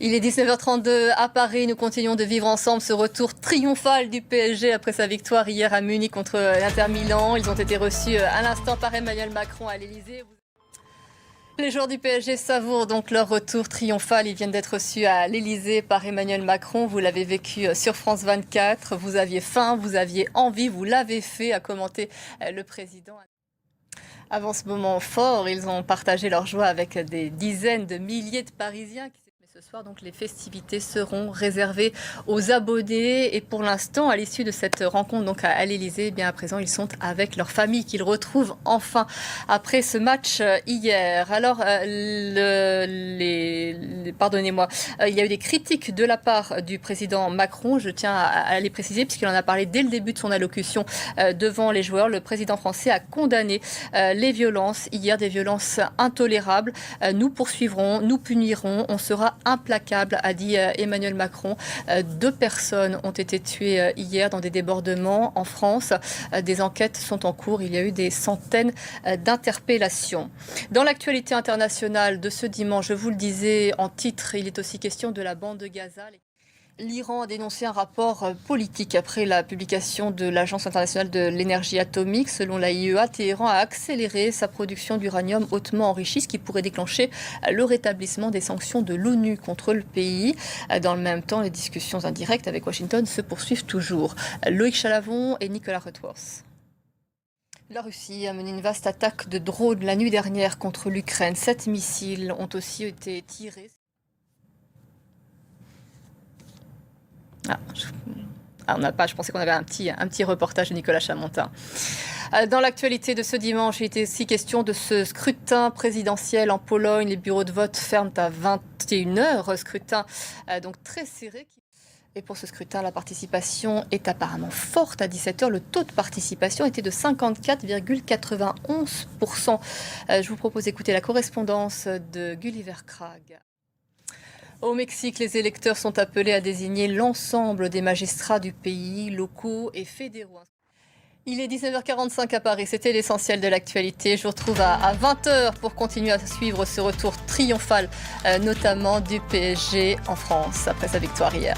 Il est 19h32 à Paris. Nous continuons de vivre ensemble ce retour triomphal du PSG après sa victoire hier à Munich contre l'Inter Milan. Ils ont été reçus à l'instant par Emmanuel Macron à l'Elysée. Les joueurs du PSG savourent donc leur retour triomphal. Ils viennent d'être reçus à l'Elysée par Emmanuel Macron. Vous l'avez vécu sur France 24. Vous aviez faim, vous aviez envie, vous l'avez fait, a commenté le président. Avant ce moment fort, ils ont partagé leur joie avec des dizaines de milliers de Parisiens. Mais ce soir, donc, les festivités seront réservées aux abonnés. Et pour l'instant, à l'issue de cette rencontre donc à l'Elysée, bien à présent, ils sont avec leur famille qu'ils retrouvent enfin après ce match hier. Alors, pardonnez-moi, il y a eu des critiques de la part du président Macron. Je tiens à les préciser puisqu'il en a parlé dès le début de son allocution devant les joueurs. Le président français a condamné les violences hier, des violences intolérables. Nous poursuivrons, nous punirons, on sera implacable, a dit Emmanuel Macron. 2 personnes ont été tuées hier dans des débordements en France. Des enquêtes sont en cours. Il y a eu des centaines d'interpellations. Dans l'actualité internationale de ce dimanche, je vous le disais en titre, il est aussi question de la bande de Gaza. L'Iran a dénoncé un rapport politique après la publication de l'Agence internationale de l'énergie atomique. Selon l'AIEA, Téhéran a accéléré sa production d'uranium hautement enrichi, ce qui pourrait déclencher le rétablissement des sanctions de l'ONU contre le pays. Dans le même temps, les discussions indirectes avec Washington se poursuivent toujours. Loïc Chalavon et Nicolas Rutworth. La Russie a mené une vaste attaque de drones la nuit dernière contre l'Ukraine. 7 missiles ont aussi été tirés. Je pensais qu'on avait un petit reportage de Nicolas Chamontin. Dans l'actualité de ce dimanche, il était aussi question de ce scrutin présidentiel en Pologne. Les bureaux de vote ferment à 21h. Scrutin donc très serré. Et pour ce scrutin, la participation est apparemment forte. À 17h, le taux de participation était de 54,91%. Je vous propose d'écouter la correspondance de Gulliver Krag. Au Mexique, les électeurs sont appelés à désigner l'ensemble des magistrats du pays, locaux et fédéraux. Il est 19h45 à Paris, c'était l'essentiel de l'actualité. Je vous retrouve à 20h pour continuer à suivre ce retour triomphal, notamment du PSG en France, après sa victoire hier.